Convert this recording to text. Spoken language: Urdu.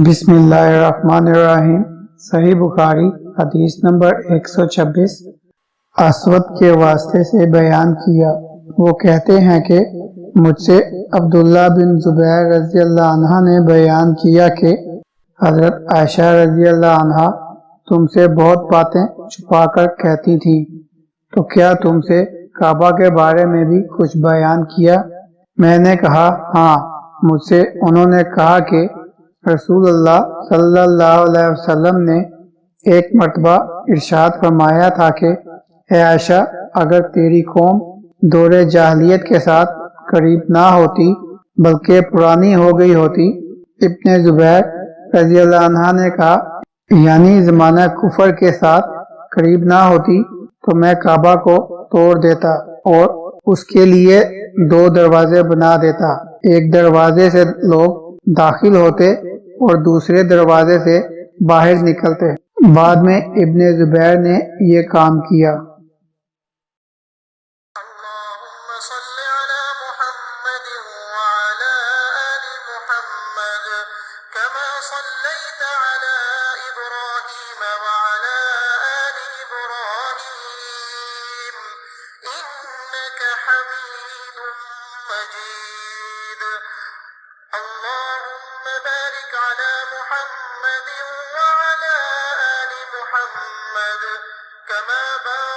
بسم اللہ الرحمن الرحیم۔ صحیح بخاری حدیث نمبر 126 اسود کے واسطے سے بیان کیا۔ وہ کہتے ہیں کہ مجھ سے عبداللہ بن زبیر رضی اللہ عنہ نے بیان کیا کہ حضرت عائشہ رضی اللہ عنہ تم سے بہت باتیں چھپا کر کہتی تھی، تو کیا تم سے کعبہ کے بارے میں بھی کچھ بیان کیا؟ میں نے کہا ہاں۔ مجھ سے انہوں نے کہا کہ رسول اللہ صلی اللہ علیہ وسلم نے ایک مرتبہ ارشاد فرمایا تھا کہ اے عائشہ، اگر تیری قوم دور جاہلیت کے ساتھ قریب نہ ہوتی بلکہ پرانی ہو گئی ہوتی۔ ابن زبیر رضی اللہ عنہ نے کہا یعنی زمانہ کفر کے ساتھ قریب نہ ہوتی تو میں کعبہ کو توڑ دیتا اور اس کے لیے 2 دروازے بنا دیتا، ایک دروازے سے لوگ داخل ہوتے اور دوسرے دروازے سے باہر نکلتے۔ بعد میں ابن زبیر نے یہ کام کیا۔ اللهم صل على محمد وعلى آل محمد كما صليت على إبراهيم وعلى آل إبراهيم إنك حميد مجيد اللهم بارك على محمد وعلى آل محمد كما باركت